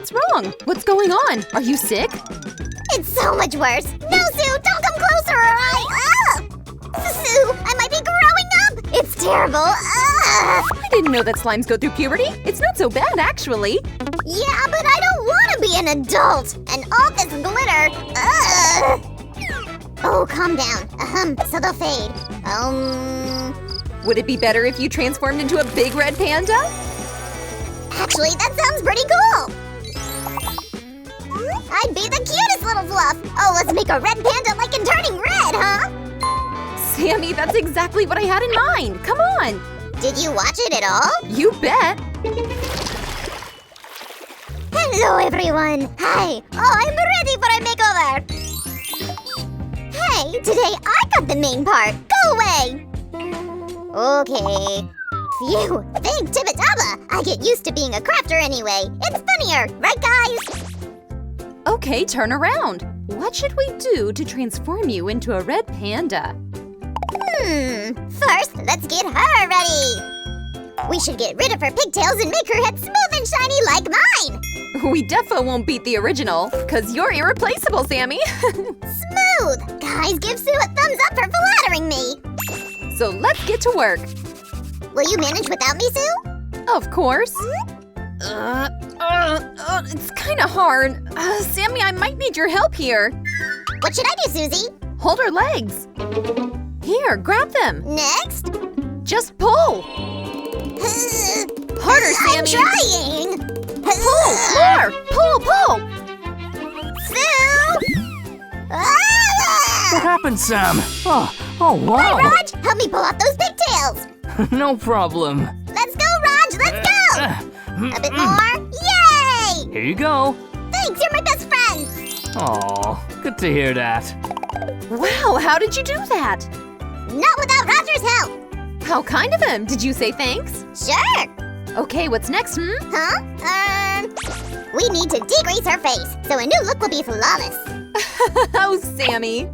what's wrong? What's going on? Are you sick? It's so much worse. No, Sue, don't come closer or Sue, I might be growing up. It's terrible. I didn't know that slimes go through puberty. It's not so bad, actually. Yeah, but I don't want to be an adult. And all this glitter. Oh, calm down. So they'll fade. Would it be better if you transformed into a big red panda? Actually, that sounds pretty cool. I'd be the cutest little fluff. Oh, let's make a red panda like in turning red, huh? Sammy, that's exactly what I had in mind. Come on. Did you watch it at all? You bet. Hello, everyone. Hi. Oh, I'm ready for a makeover. Hey, today I got the main part. Go away. Okay. Phew, thank Tibba-Tabba. I get used to being a crafter anyway. It's funnier, right guys? Okay, turn around. What should we do to transform you into a red panda? First, let's get her ready. We should get rid of her pigtails and make her head smooth and shiny like mine. We defo won't beat the original, cause you're irreplaceable, Sammy. Smooth! Guys, give Sue a thumbs up for flattering me. So let's get to work. Will you manage without me, Sue? Of course. It's kinda hard. Sammy, I might need your help here. What should I do, Susie? Hold her legs. Here, grab them. Next? Just pull. Harder, Sammy. I'm trying. Pull, more. Pull. Sue! What happened, Sam? Oh, wow. Hi, Raj. Help me pull off those pigtails. No problem. Let's go, Raj. Let's go. A bit more. Yay! Here you go. Thanks. You're my best friend. Oh, good to hear that. Wow, how did you do that? Not without Roger's help. How kind of him. Did you say thanks? Sure. Okay, what's next, Huh? We need to degrease her face, so a new look will be flawless. Oh, Sammy.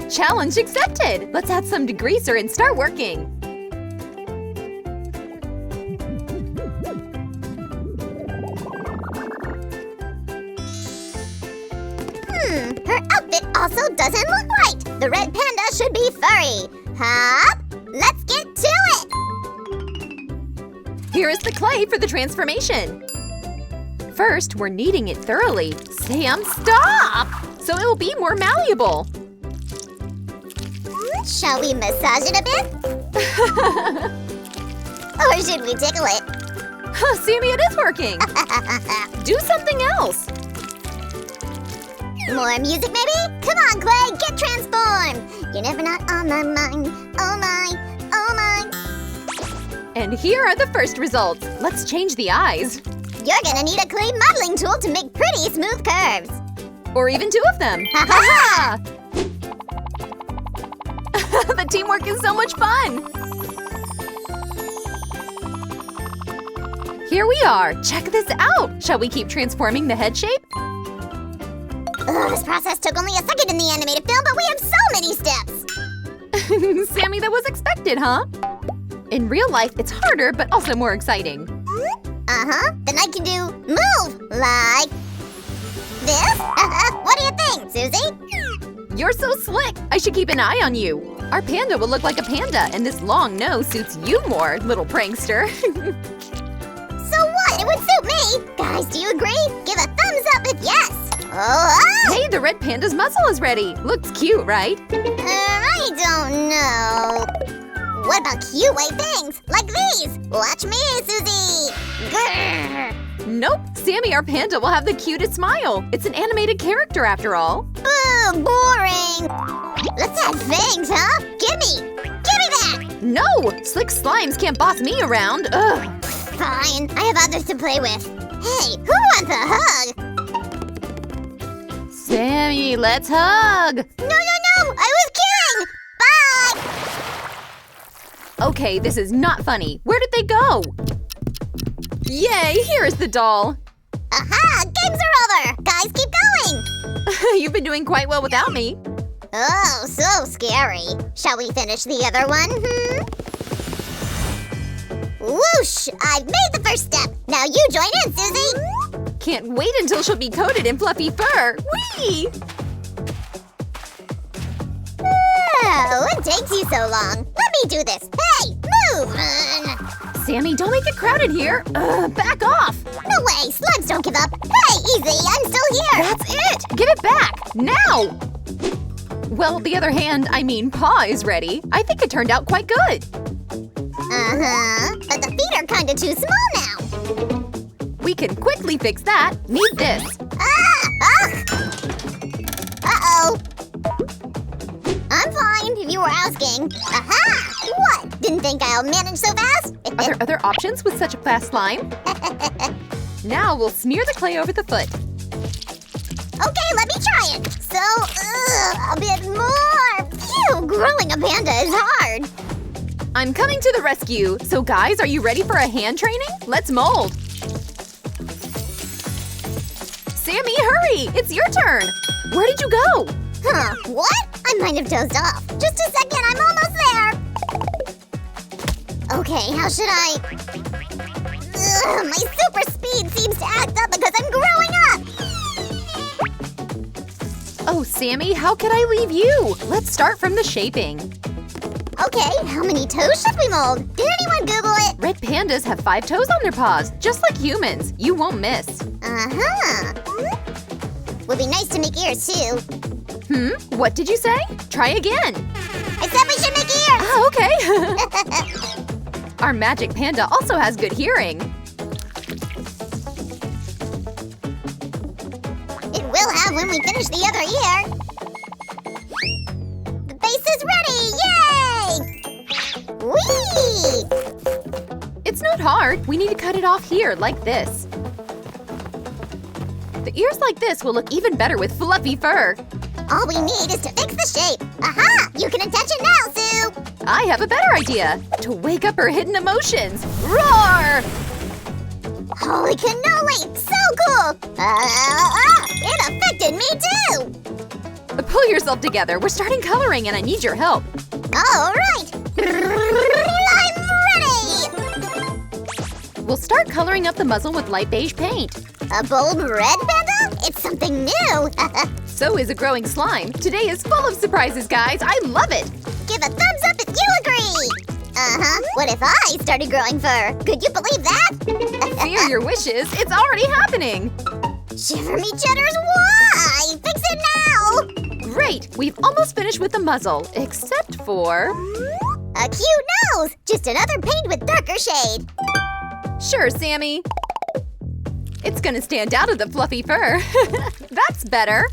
Challenge accepted. Let's add some degreaser and start working. Her outfit also doesn't look right. The red panda should be furry. Hop, let's get to it. Here is the clay for the transformation. First, we're kneading it thoroughly. Sam, stop! So it will be more malleable. Shall we massage it a bit? Or should we tickle it? Sammy, it is working. Do something else. More music, maybe? Come on, Clay, get transformed. You're never not on my mind. Oh my, oh my. And here are the first results. Let's change the eyes. You're gonna need a clay modeling tool to make pretty smooth curves. Or even two of them. Ha ha! The teamwork is so much fun. Here we are. Check this out. Shall we keep transforming the head shape? This process took only a second in the animated film, but we have so many steps. Sammy, that was expected, huh? In real life, it's harder, but also more exciting. Then I can do move, like this. What do you think, Susie? You're so slick. I should keep an eye on you. Our panda will look like a panda, and this long nose suits you more, little prankster. So what? It would suit me. Guys, do you agree? Give a thumbs up if yes. Oh! Hey, the red panda's muzzle is ready. Looks cute, right? I don't know. What about cute white things? Like these? Watch me, Susie! Grrr. Nope. Sammy, our panda, will have the cutest smile. It's an animated character after all. Boo, boring! Let's add fangs, huh? Gimme that! No! Slick slimes can't boss me around. Ugh. Fine, I have others to play with. Hey, who wants a hug? Sammy, let's hug. No, I was kidding! Bye! Okay, this is not funny. Where did they go? Yay, here is the doll. Aha, games are over! Guys, keep going! You've been doing quite well without me. Oh, so scary. Shall we finish the other one, Whoosh! I've made the first step. Now you join in, Susie! can't wait until she'll be coated in fluffy fur! Whee! Oh, what takes you so long? Let me do this. Hey, move! Sammy, don't make it crowded here! Back off! No way, slugs don't give up. Hey, easy, I'm still here. That's it! Give it back! Now! Well, the other hand, paw is ready. I think it turned out quite good. Uh-huh, but the feet are kinda too small now. We can quickly fix that. Need this. Uh-oh. I'm fine, if you were asking. Aha! What? Didn't think I'll manage so fast? Are there other options with such a fast slime? Now we'll smear the clay over the foot. Okay, let me try it. So, a bit more. Phew, growing a panda is hard. I'm coming to the rescue. So guys, are you ready for a hand training? Let's mold. Sammy, hurry! It's your turn. Where did you go? Huh, what? I might have dozed off. Just a second, I'm almost there. Okay, how should I... my super speed seems to act up because I'm growing up. Oh, Sammy, how could I leave you? Let's start from the shaping. Okay, how many toes should we mold? Did anyone Google it? Red pandas have 5 toes on their paws, just like humans. You won't miss. Uh-huh. Would be nice to make ears, too. What did you say? Try again. I said we should make ears! Oh, okay. Our magic panda also has good hearing. It will have when we finish the other ear. The base is ready! Yay! Whee! It's not hard. We need to cut it off here, like this. The ears like this will look even better with fluffy fur. All we need is to fix the shape. Aha! You can attach it now, Sue! I have a better idea. To wake up her hidden emotions. Roar! Holy cannoli! So cool! It affected me too! Pull yourself together. We're starting coloring and I need your help. All right! I'm ready! We'll start coloring up the muzzle with light beige paint. A bold red panda? It's something new! So is a growing slime. Today is full of surprises, guys. I love it. Give a thumbs up if you agree! Uh-huh. What if I started growing fur? Could you believe that? Fear your wishes. It's already happening. Shiver me cheddars, why? Fix it now! Great. We've almost finished with the muzzle, except for... A cute nose! Just another paint with darker shade. Sure, Sammy. It's gonna stand out of the fluffy fur. That's better.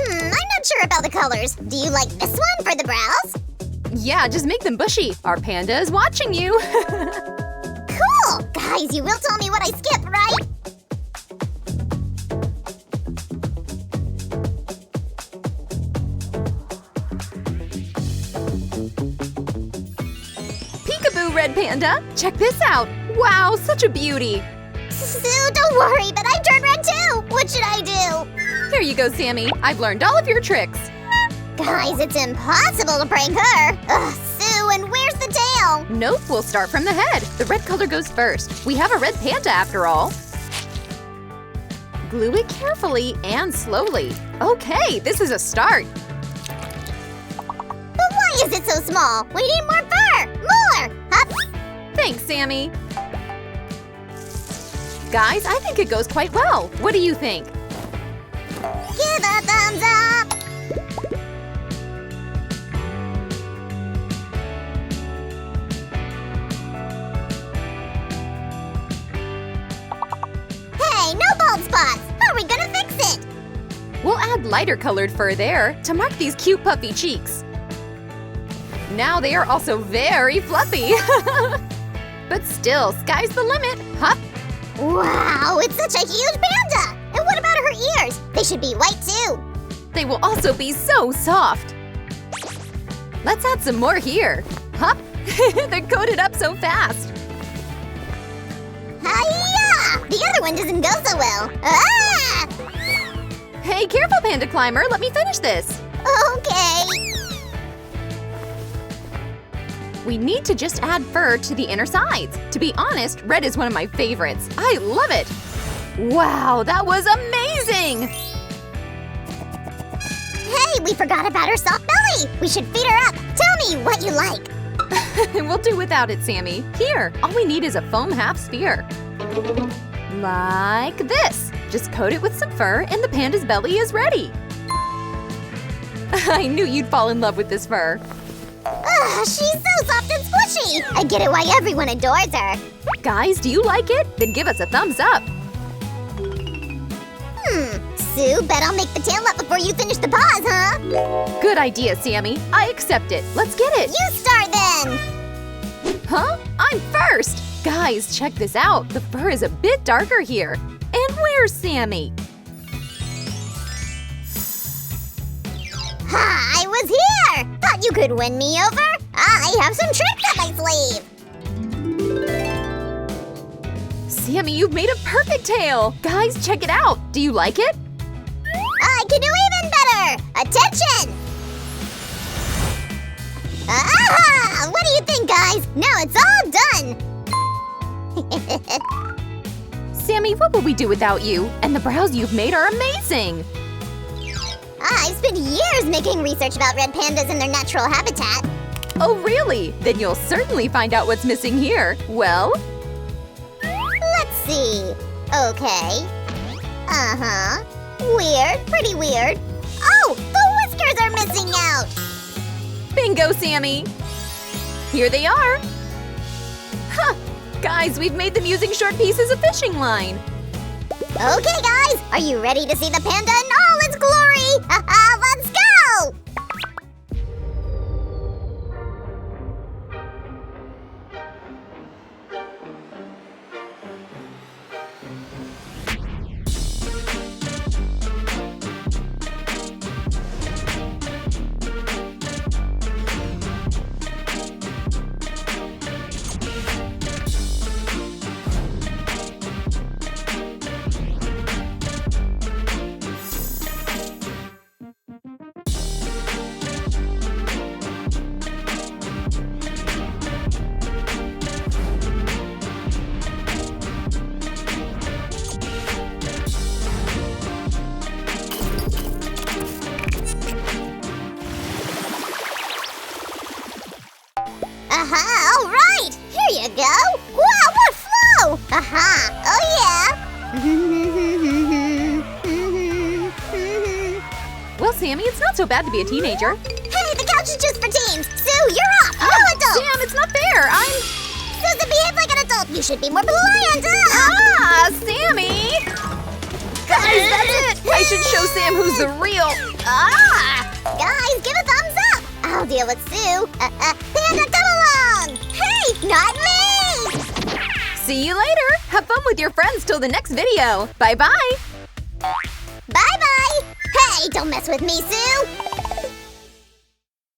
I'm not sure about the colors. Do you like this one for the brows? Yeah, just make them bushy. Our panda is watching you. Cool! Guys, you will tell me what I skipped, right? Peekaboo, red panda. Check this out. Wow, such a beauty. Sue, don't worry, but I turned red too! What should I do? Here you go, Sammy. I've learned all of your tricks. Guys, it's impossible to prank her! Ugh, Sue, and where's the tail? Nope, we'll start from the head. The red color goes first. We have a red panda after all. Glue it carefully and slowly. Okay, this is a start. But why is it so small? We need more fur! More! Up! Thanks, Sammy. Guys, I think it goes quite well. What do you think? Give a thumbs up! Hey, no bald spots! How are we gonna fix it? We'll add lighter colored fur there to mark these cute puffy cheeks. Now they are also very fluffy. But still, sky's the limit. Hop. Wow, it's such a huge panda! And what about her ears? They should be white too. They will also be so soft. Let's add some more here. Hop. They're coated up so fast. Hi-ya! The other one doesn't go so well. Ah! Hey, careful, Panda Climber. Let me finish this. Okay. We need to just add fur to the inner sides. To be honest, red is one of my favorites. I love it. Wow, that was amazing! Hey, we forgot about her soft belly. We should feed her up. Tell me what you like. We'll do without it, Sammy. Here, all we need is a foam half sphere. Like this. Just coat it with some fur and the panda's belly is ready. I knew you'd fall in love with this fur. Ugh, she's so soft and squishy. I get it why everyone adores her. Guys, do you like it? Then give us a thumbs up. Sue, bet I'll make the tail up before you finish the paws, huh? Good idea, Sammy. I accept it. Let's get it. You start then. Huh? I'm first! Guys, check this out. The fur is a bit darker here. And where's Sammy? Ha, I was here! Thought you could win me over? I have some tricks up my sleeve! Sammy, you've made a perfect tail! Guys, check it out! Do you like it? I can do even better! Attention! Ah! What do you think, guys? Now it's all done! Sammy, what would we do without you? And the brows you've made are amazing! I've spent years making research about red pandas and their natural habitat. Oh, really? Then you'll certainly find out what's missing here. Well? Let's see. Okay. Uh-huh. Weird. Pretty weird. Oh, the whiskers are missing out! Bingo, Sammy! Here they are! Huh! Guys, we've made them using short pieces of fishing line. Okay, guys, are you ready to see the panda in all its glory? Let's go! All right! Here you go! Wow, what flow! Oh yeah! Well, Sammy, it's not so bad to be a teenager. Hey, the couch is just for teens! Sue, you're off! No adults! Sam, it's not fair! Susan, behave like an adult! You should be more pliant! Sammy! Guys, that's it! I should show Sam who's the real... Guys, give a thumbs up! I'll deal with Sue. Panda, come along! Hey, not me! See you later! Have fun with your friends till the next video. Bye-bye! Bye-bye! Hey, don't mess with me, Sue!